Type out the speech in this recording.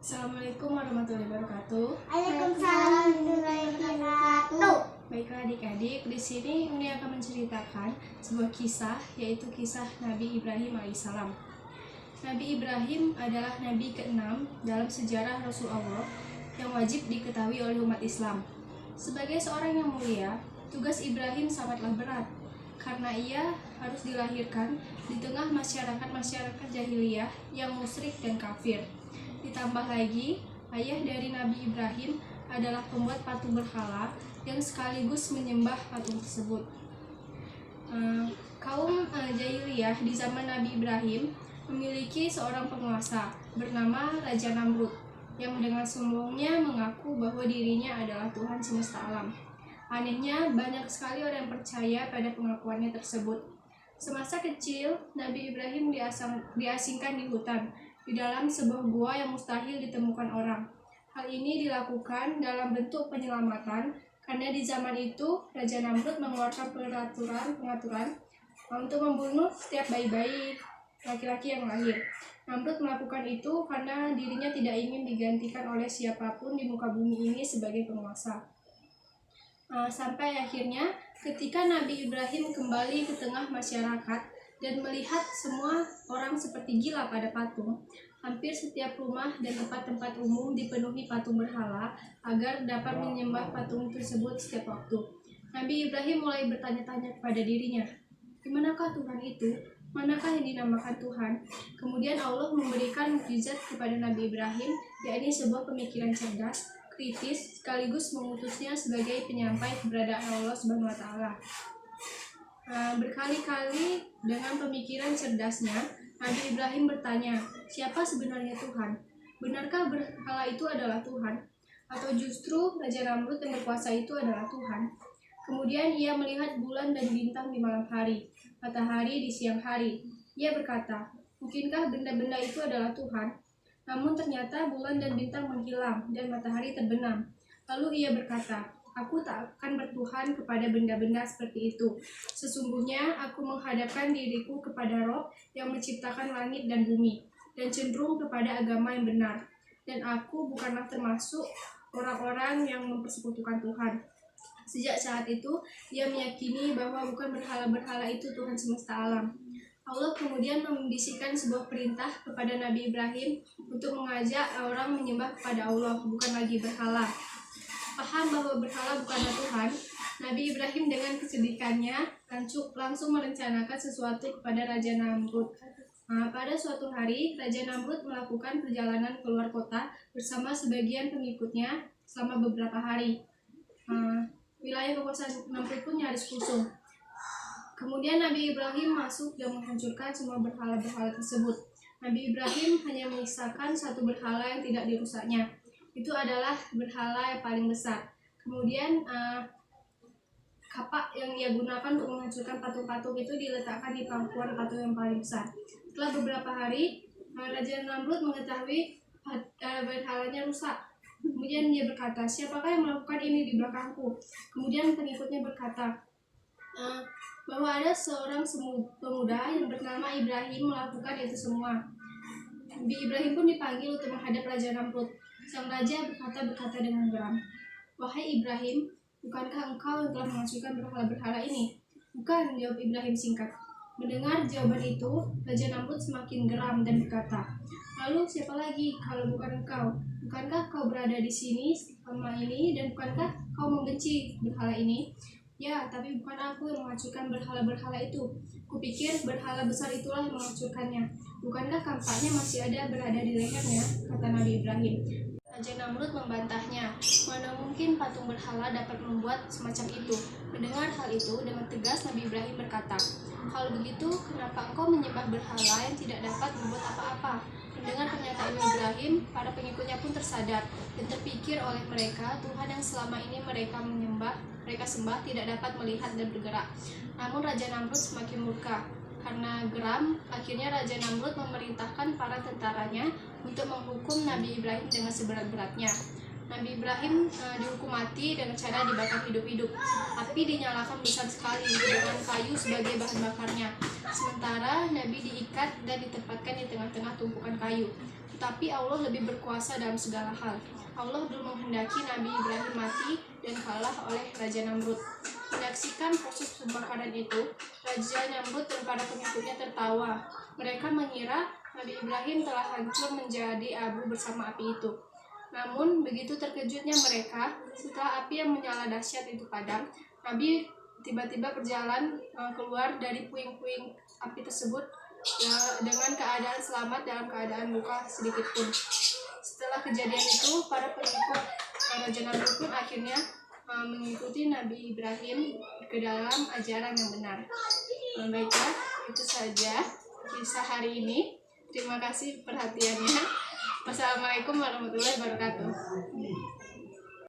Assalamualaikum warahmatullahi wabarakatuh. Waalaikumsalam warahmatullahi wabarakatuh. Baiklah adik-adik, di sini Uni akan menceritakan sebuah kisah, yaitu kisah Nabi Ibrahim alaihissalam. Nabi Ibrahim adalah nabi ke-6 dalam sejarah Rasulullah yang wajib diketahui oleh umat Islam. Sebagai seorang yang mulia, tugas Ibrahim sangatlah berat karena ia harus dilahirkan di tengah masyarakat jahiliyah yang musyrik dan kafir. Ditambah lagi, ayah dari Nabi Ibrahim adalah pembuat patung berhala yang sekaligus menyembah patung tersebut. Kaum jahiliyah di zaman Nabi Ibrahim memiliki seorang penguasa bernama Raja Namrud yang dengan sombongnya mengaku bahwa dirinya adalah Tuhan semesta alam. Anehnya, banyak sekali orang yang percaya pada pengakuannya tersebut. Semasa kecil, Nabi Ibrahim diasingkan di hutan, di dalam sebuah gua yang mustahil ditemukan orang. Hal ini dilakukan dalam bentuk penyelamatan karena di zaman itu Raja Namrud mengeluarkan pengaturan untuk membunuh setiap bayi-bayi laki-laki yang lahir. Namrud melakukan itu karena dirinya tidak ingin digantikan oleh siapapun di muka bumi ini sebagai penguasa. Sampai akhirnya ketika Nabi Ibrahim kembali ke tengah masyarakat dan melihat semua orang seperti gila pada patung, hampir setiap rumah dan tempat-tempat umum dipenuhi patung berhala agar dapat menyembah patung tersebut setiap waktu. Nabi Ibrahim mulai bertanya-tanya kepada dirinya, di manakah Tuhan itu? Manakah yang dinamakan Tuhan? Kemudian Allah memberikan mukjizat kepada Nabi Ibrahim, yakni sebuah pemikiran cerdas, kritis, sekaligus mengutusnya sebagai penyampai keberadaan Allah Subhanahu wa Ta'ala. Berkali-kali dengan pemikiran cerdasnya, Nabi Ibrahim bertanya, siapa sebenarnya Tuhan? Benarkah berhala itu adalah Tuhan? Atau justru Raja Namrud yang berkuasa itu adalah Tuhan? Kemudian ia melihat bulan dan bintang di malam hari, matahari di siang hari. Ia berkata, mungkinkah benda-benda itu adalah Tuhan? Namun ternyata bulan dan bintang menghilang dan matahari terbenam. Lalu ia berkata, aku tak akan bertuhan kepada benda-benda seperti itu. Sesungguhnya aku menghadapkan diriku kepada Rob yang menciptakan langit dan bumi, dan cenderung kepada agama yang benar. Dan aku bukanlah termasuk orang-orang yang mempersekutukan Tuhan. Sejak saat itu, ia meyakini bahwa bukan berhala-berhala itu Tuhan semesta alam. Allah kemudian membisikkan sebuah perintah kepada Nabi Ibrahim untuk mengajak orang menyembah kepada Allah, bukan lagi berhala. Paham bahwa berhala bukanlah Tuhan, Nabi Ibrahim dengan kesedihannya langsung merencanakan sesuatu kepada Raja Namrud. Pada suatu hari, Raja Namrud melakukan perjalanan keluar kota bersama sebagian pengikutnya selama beberapa hari. Wilayah kekuasaan Namrud pun nyaris kosong. Kemudian Nabi Ibrahim masuk dan menghancurkan semua berhala-berhala tersebut. Nabi Ibrahim hanya menyisakan satu berhala yang tidak dirusaknya. Itu adalah berhala yang paling besar. Kemudian kapak yang ia gunakan untuk menghancurkan patung-patung itu diletakkan di pangkuan patung yang paling besar. Setelah beberapa hari, Raja Namrud mengetahui berhalanya rusak. Kemudian dia berkata, siapakah yang melakukan ini di belakangku? Kemudian pengikutnya berkata bahwa ada seorang pemuda yang bernama Ibrahim melakukan itu semua. Nabi Ibrahim pun dipanggil untuk menghadap Raja Namrud. Sang raja berkata dengan geram, wahai Ibrahim, bukankah engkau yang telah menghancurkan berhala-berhala ini? Bukan, jawab Ibrahim singkat. Mendengar jawaban itu, Raja Namrud semakin geram dan berkata, lalu siapa lagi kalau bukan engkau? Bukankah kau berada di sini selama ini dan bukankah kau membenci berhala ini? Ya, tapi bukan aku yang menghancurkan berhala-berhala itu. Kupikir berhala besar itulah yang menghancurkannya. Bukankah kampaknya masih ada berada di lehernya? Kata Nabi Ibrahim. Raja Namrud membantahnya. Mana mungkin patung berhala dapat membuat semacam itu? Mendengar hal itu, dengan tegas Nabi Ibrahim berkata, kalau begitu, kenapa engkau menyembah berhala yang tidak dapat membuat apa-apa? Mendengar pernyataan Ibrahim, para pengikutnya pun tersadar dan terpikir oleh mereka Tuhan yang selama ini mereka sembah tidak dapat melihat dan bergerak. Namun Raja Namrud semakin murka. Karena geram, akhirnya Raja Namrud memerintahkan para tentaranya untuk menghukum Nabi Ibrahim dengan seberat-beratnya. Nabi Ibrahim dihukum mati dengan cara dibakar hidup-hidup. Api dinyalakan besar sekali dengan kayu sebagai bahan bakarnya. Sementara Nabi diikat dan ditempatkan di tengah-tengah tumpukan kayu. tetapi Allah lebih berkuasa dalam segala hal. Allah dulu menghendaki Nabi Ibrahim mati dan kalah oleh Raja Namrud. Menyaksikan proses pembakaran itu, Raja Namrud dan para pengikutnya tertawa. Mereka mengira Nabi Ibrahim telah hancur menjadi abu bersama api itu. Namun, begitu terkejutnya mereka setelah api yang menyala dahsyat itu padam. Nabi tiba-tiba berjalan keluar dari puing-puing api tersebut dengan keadaan selamat dalam keadaan luka sedikit pun. Setelah kejadian itu, para pengikut Raja Namrud pun akhirnya mengikuti Nabi Ibrahim ke dalam ajaran yang benar. Baiklah, itu saja kisah hari ini. Terima kasih perhatiannya. Wassalamualaikum warahmatullahi wabarakatuh.